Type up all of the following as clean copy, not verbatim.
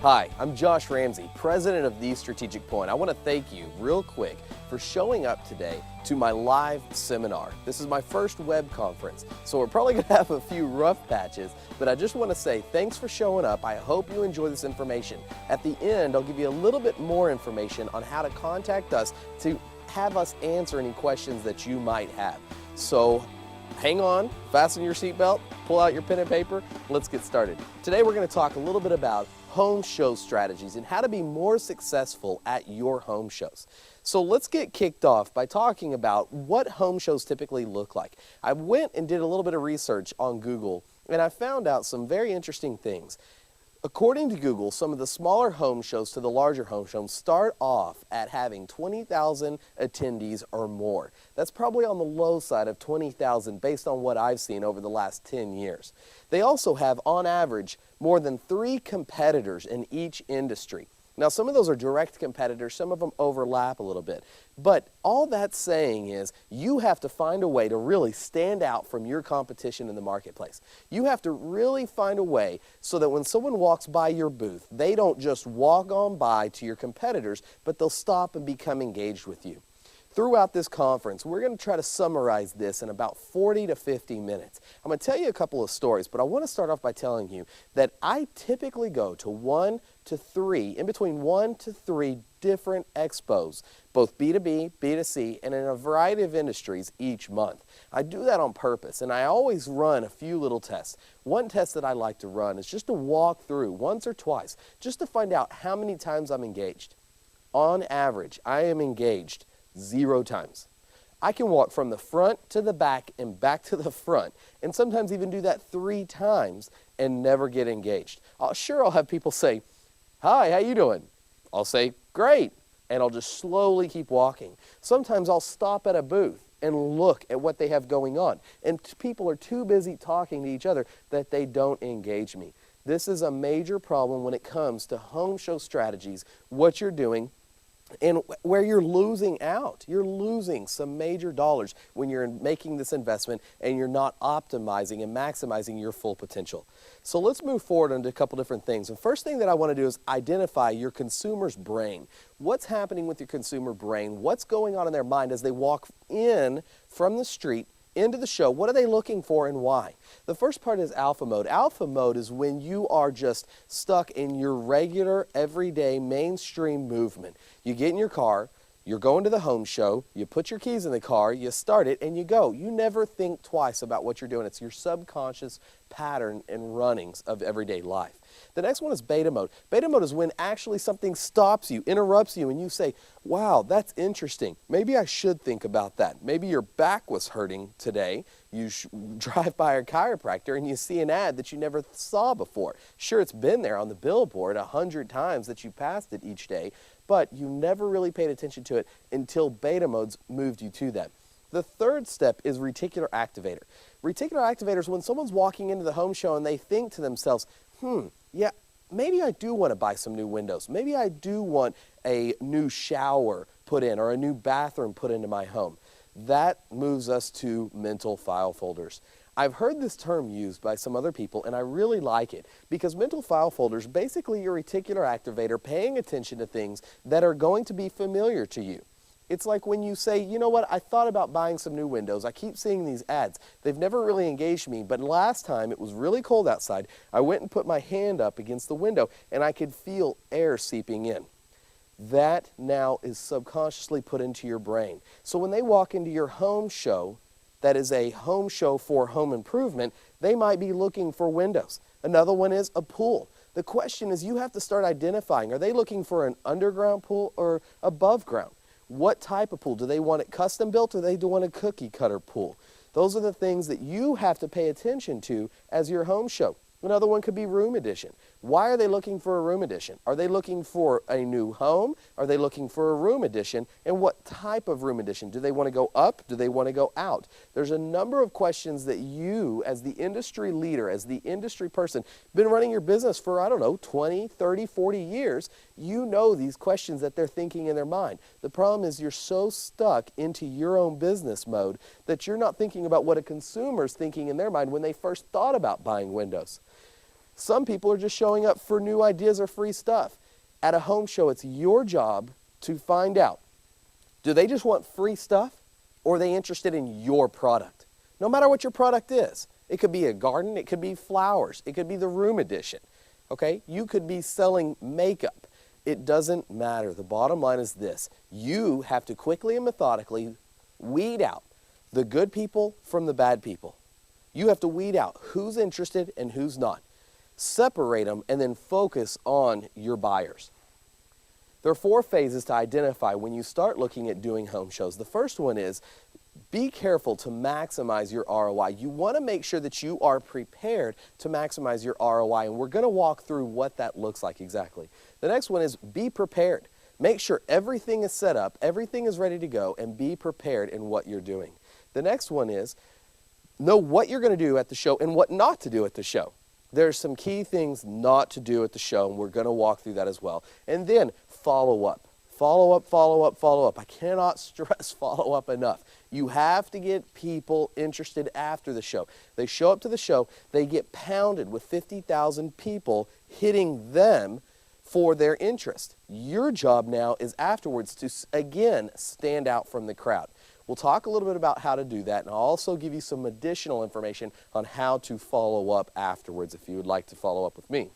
Hi, I'm Josh Ramsey, president of The Strategic Point. I want to thank you real quick for showing up today to my live seminar. This is my first web conference, so we're probably going to have a few rough patches, but I just want to say thanks for showing up. I hope you enjoy this information. At the end, I'll give you a little bit more information on how to contact us to have us answer any questions that you might have. So hang on, fasten your seatbelt, pull out your pen and paper, let's get started. Today we're going to talk a little bit about home show strategies and how to be more successful at your home shows. So let's get kicked off by talking about what home shows typically look like. I went and did a little bit of research on Google and I found out some very interesting things. According to Google, some of the smaller home shows to the larger home shows start off at having 20,000 attendees or more. That's probably on the low side of 20,000 based on what I've seen over the last 10 years. They also have, on average, more than 3 competitors in each industry. Now, some of those are direct competitors, some of them overlap a little bit. But all that's saying is you have to find a way to really stand out from your competition in the marketplace. You have to really find a way so that when someone walks by your booth, they don't just walk on by to your competitors, but they'll stop and become engaged with you. Throughout this conference, we're going to try to summarize this in about 40 to 50 minutes. I'm going to tell you a couple of stories, but I want to start off by telling you that I typically go to 1 to 3, in between 1 to 3 different expos, both B2B, B2C, and in a variety of industries each month. I do that on purpose, and I always run a few little tests. One test that I like to run is just to walk through once or twice, just to find out how many times I'm engaged. On average, I am engaged 0 times. I can walk from the front to the back and back to the front, and sometimes even do that 3 times and never get engaged. Sure, I'll have people say, "Hi, how you doing?" I'll say, "Great," and I'll just slowly keep walking. Sometimes I'll stop at a booth and look at what they have going on, and people are too busy talking to each other that they don't engage me. This is a major problem when it comes to home show strategies, what you're doing, and where you're losing out. You're losing some major dollars when you're making this investment and you're not optimizing and maximizing your full potential. So let's move forward into a couple different things. The first thing that I want to do is identify your consumer's brain. What's happening with your consumer brain? What's going on in their mind as they walk in from the street into the show? What are they looking for and why? The first part is alpha mode. Alpha mode is when you are just stuck in your regular, everyday, mainstream movement. You get in your car, you're going to the home show, you put your keys in the car, you start it, and you go. You never think twice about what you're doing. It's your subconscious pattern and runnings of everyday life. The next one is beta mode. Beta mode is when actually something stops you, interrupts you, and you say, "Wow, that's interesting. Maybe I should think about that." Maybe your back was hurting today. You drive by a chiropractor and you see an ad that you never saw before. Sure, it's been there on the billboard 100 times that you passed it each day, but you never really paid attention to it until beta modes moved you to that. The third step is reticular activator. Reticular activator is when someone's walking into the home show and they think to themselves, yeah, maybe I do want to buy some new windows. Maybe I do want a new shower put in or a new bathroom put into my home. That moves us to mental file folders. I've heard this term used by some other people, and I really like it because mental file folders, basically your reticular activator paying attention to things that are going to be familiar to you. It's like when you say, "You know what, I thought about buying some new windows. I keep seeing these ads. They've never really engaged me, but last time it was really cold outside. I went and put my hand up against the window and I could feel air seeping in." That now is subconsciously put into your brain. So when they walk into your home show, that is a home show for home improvement, they might be looking for windows. Another one is a pool. The question is you have to start identifying, are they looking for an underground pool or above ground? What type of pool? Do they want it custom built or do they want a cookie cutter pool? Those are the things that you have to pay attention to as your home show. Another one could be room addition. Why are they looking for a room addition? Are they looking for a new home? Are they looking for a room addition? And what type of room addition? Do they want to go up? Do they want to go out? There's a number of questions that you, as the industry leader, as the industry person, been running your business for, 20, 30, 40 years, you know these questions that they're thinking in their mind. The problem is you're so stuck into your own business mode that you're not thinking about what a consumer's thinking in their mind when they first thought about buying windows. Some people are just showing up for new ideas or free stuff. At a home show, it's your job to find out, do they just want free stuff, or are they interested in your product? No matter what your product is. It could be a garden, it could be flowers, it could be the room edition, okay? You could be selling makeup. It doesn't matter. The bottom line is this: you have to quickly and methodically weed out the good people from the bad people. You have to weed out who's interested and who's not. Separate them and then focus on your buyers. There are 4 phases to identify when you start looking at doing home shows. The first one is be careful to maximize your ROI. You want to make sure that you are prepared to maximize your ROI, and we're going to walk through what that looks like exactly. The next one is be prepared. Make sure everything is set up, everything is ready to go, and be prepared in what you're doing. The next one is know what you're going to do at the show and what not to do at the show. There's some key things not to do at the show, and we're going to walk through that as well. And then follow up. Follow up, follow up, follow up. I cannot stress follow up enough. You have to get people interested after the show. They show up to the show, they get pounded with 50,000 people hitting them for their interest. Your job now is afterwards to, again, stand out from the crowd. We'll talk a little bit about how to do that, and I'll also give you some additional information on how to follow up afterwards if you would like to follow up with me.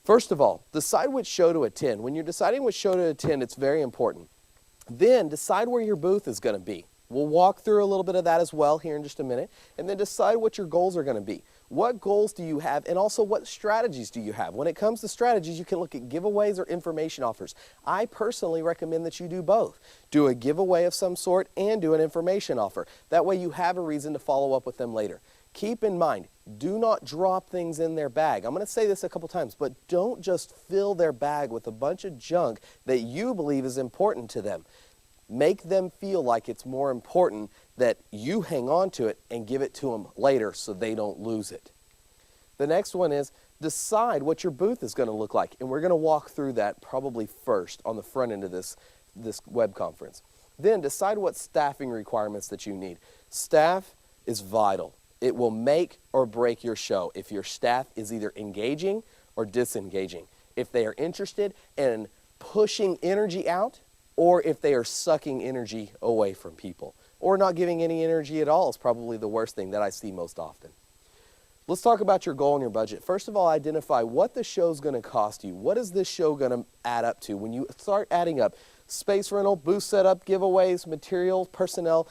First of all, decide which show to attend. When you're deciding which show to attend, it's very important. Then decide where your booth is going to be. We'll walk through a little bit of that as well here in just a minute, and then decide what your goals are going to be. What goals do you have, and also what strategies do you have? When it comes to strategies, you can look at giveaways or information offers. I personally recommend that you do both. Do a giveaway of some sort and do an information offer. That way you have a reason to follow up with them later. Keep in mind, do not drop things in their bag. I'm going to say this a couple times, but don't just fill their bag with a bunch of junk that you believe is important to them. Make them feel like it's more important that you hang on to it and give it to them later so they don't lose it. The next one is decide what your booth is going to look like, and we're going to walk through that probably first on the front end of this web conference. Then decide what staffing requirements that you need. Staff is vital. It will make or break your show if your staff is either engaging or disengaging. If they are interested in pushing energy out, or if they are sucking energy away from people, or not giving any energy at all is probably the worst thing that I see most often. Let's talk about your goal and your budget. First of all, identify what the show's going to cost you. What is this show going to add up to? When you start adding up space rental, booth setup, giveaways, materials, personnel,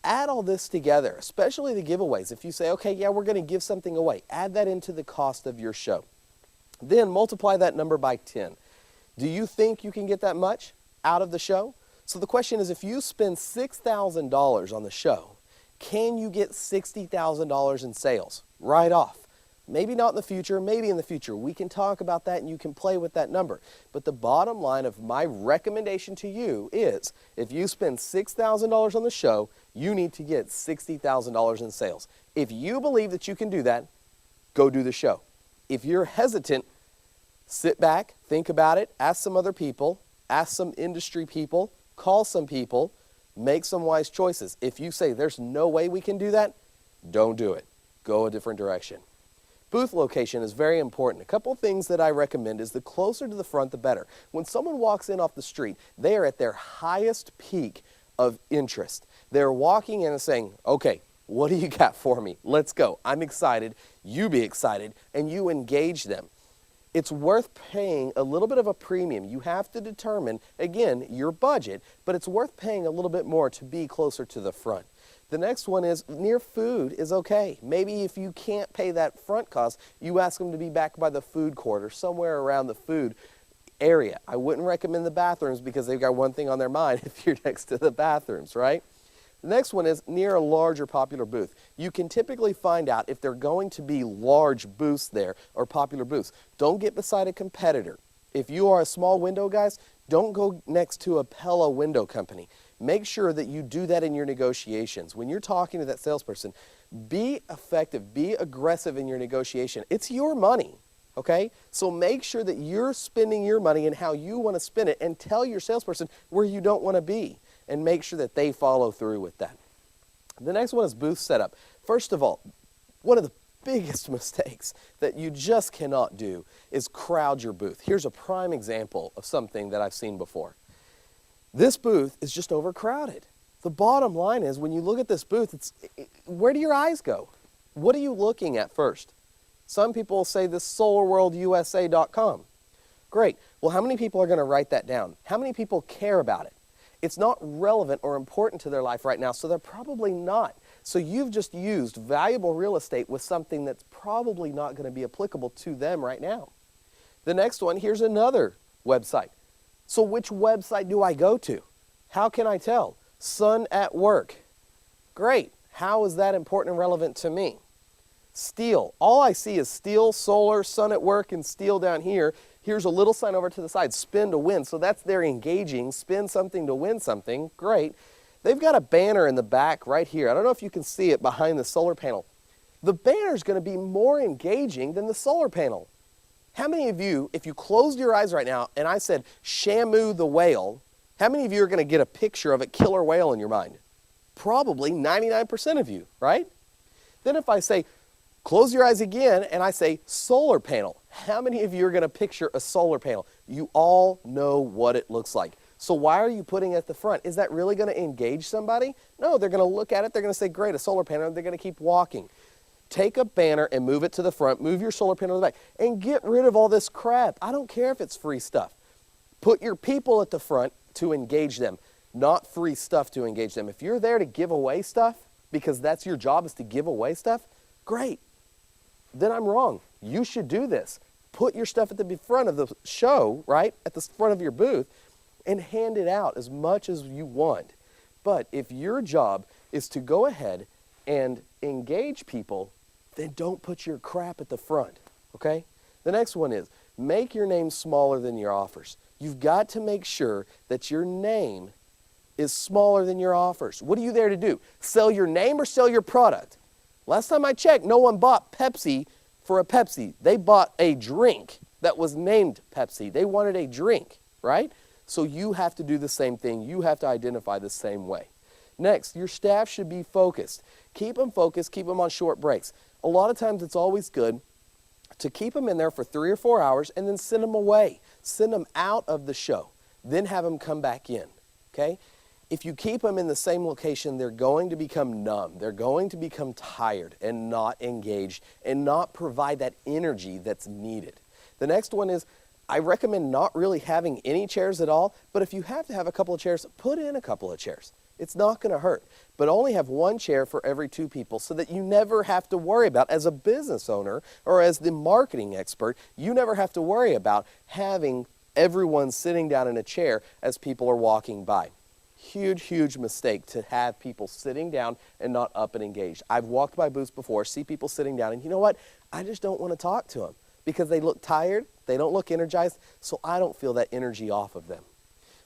add all this together, especially the giveaways. If you say, okay, yeah, we're going to give something away, add that into the cost of your show. Then multiply that number by 10. Do you think you can get that much out of the show? So the question is, if you spend $6,000 on the show, can you get $60,000 in sales right off? Maybe not in the future, maybe in the future. We can talk about that and you can play with that number. But the bottom line of my recommendation to you is, if you spend $6,000 on the show, you need to get $60,000 in sales. If you believe that you can do that, go do the show. If you're hesitant, sit back, think about it, ask some other people, ask some industry people, call some people, make some wise choices. If you say there's no way we can do that, don't do it. Go a different direction. Booth location is very important. A couple things that I recommend is the closer to the front, the better. When someone walks in off the street, they are at their highest peak of interest. They're walking in and saying, okay, what do you got for me? Let's go. I'm excited. You be excited. And you engage them. It's worth paying a little bit of a premium. You have to determine, again, your budget, but it's worth paying a little bit more to be closer to the front. The next one is near food is okay. Maybe if you can't pay that front cost, you ask them to be back by the food court or somewhere around the food area. I wouldn't recommend the bathrooms because they've got one thing on their mind if you're next to the bathrooms, right? The next one is near a large or popular booth. You can typically find out if they're going to be large booths there or popular booths. Don't get beside a competitor. If you are a small window, guys, don't go next to a Pella window company. Make sure that you do that in your negotiations. When you're talking to that salesperson, be effective, be aggressive in your negotiation. It's your money, okay? So make sure that you're spending your money and how you want to spend it, and tell your salesperson where you don't want to be, and make sure that they follow through with that. The next one is booth setup. First of all, one of the biggest mistakes that you just cannot do is crowd your booth. Here's a prime example of something that I've seen before. This booth is just overcrowded. The bottom line is, when you look at this booth, where do your eyes go? What are you looking at first? Some people will say this solarworldusa.com. Great. Well, how many people are going to write that down? How many people care about it? It's not relevant or important to their life right now, so they're probably not. So you've just used valuable real estate with something that's probably not going to be applicable to them right now. The next one, here's another website. So which website do I go to? How can I tell? Sun at work. Great. How is that important and relevant to me? Steel. All I see is steel, solar, sun at work, and steel down here. Here's a little sign over to the side, spin to win. So that's their engaging, spin something to win something. Great. They've got a banner in the back right here. I don't know if you can see it behind the solar panel. The banner is going to be more engaging than the solar panel. How many of you, if you closed your eyes right now and I said, Shamu the whale, how many of you are going to get a picture of a killer whale in your mind? Probably 99% of you, right? Then if I say, close your eyes again, and I say solar panel, how many of you are going to picture a solar panel? You all know what it looks like. So why are you putting it at the front? Is that really going to engage somebody? No, they're going to look at it, they're going to say, great, a solar panel, and they're going to keep walking. Take a banner and move it to the front, move your solar panel to the back, and get rid of all this crap. I don't care if it's free stuff. Put your people at the front to engage them, not free stuff to engage them. If you're there to give away stuff, because that's your job is to give away stuff, great. Then I'm wrong. You should do this. Put your stuff at the front of the show, right, at the front of your booth, and hand it out as much as you want. But if your job is to go ahead and engage people, then don't put your crap at the front, okay? The next one is make your name smaller than your offers. You've got to make sure that your name is smaller than your offers. What are you there to do? Sell your name or sell your product? Last time I checked, no one bought Pepsi for a Pepsi. They bought a drink that was named Pepsi. They wanted a drink, right? So you have to do the same thing. You have to identify the same way. Next, your staff should be focused. Keep them focused. Keep them on short breaks. A lot of times it's always good to keep them in there for 3 or 4 hours and then send them away. Send them out of the show. Then have them come back in, okay? If you keep them in the same location, they're going to become numb. They're going to become tired and not engaged and not provide that energy that's needed. The next one is, I recommend not really having any chairs at all, but if you have to have a couple of chairs, put in a couple of chairs. It's not going to hurt, but only have one chair for every 2 people so that you never have to worry about, as a business owner or as the marketing expert, you never have to worry about having everyone sitting down in a chair as people are walking by. Huge, huge mistake to have people sitting down and not up and engaged. I've walked by booths before, see people sitting down, and you know what? I just don't want to talk to them because they look tired, they don't look energized, so I don't feel that energy off of them.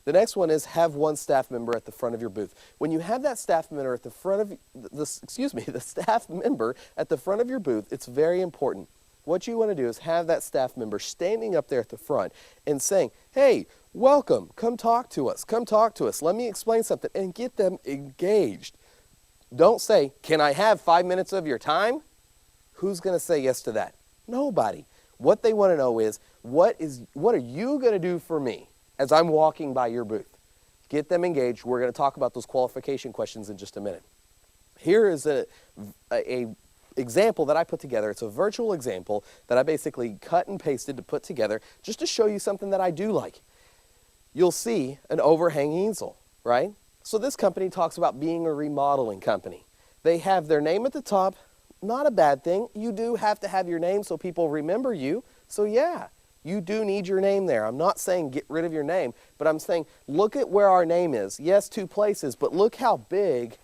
The next one is have one staff member at the front of your booth. When you have that staff member at the front of the staff member at the front of your booth, it's very important. What you want to do is have that staff member standing up there at the front and saying, hey, welcome, come talk to us, let me explain something, and get them engaged. Don't say, can I have 5 minutes of your time? Who's going to say yes to that? Nobody. What they want to know is, what are you going to do for me as I'm walking by your booth? Get them engaged. We're going to talk about those qualification questions in just a minute. Here is a example that I put together. It's a virtual example that I basically cut and pasted to put together just to show you something that I do like. You'll see an overhanging easel, right? So this company talks about being a remodeling company. They have their name at the top. Not a bad thing. You do have to have your name so people remember you. So yeah, you do need your name there. I'm not saying get rid of your name, but I'm saying look at where our name is. Yes, 2 places, but look how big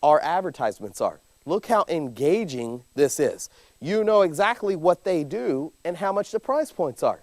our advertisements are. Look how engaging this is. You know exactly what they do and how much the price points are.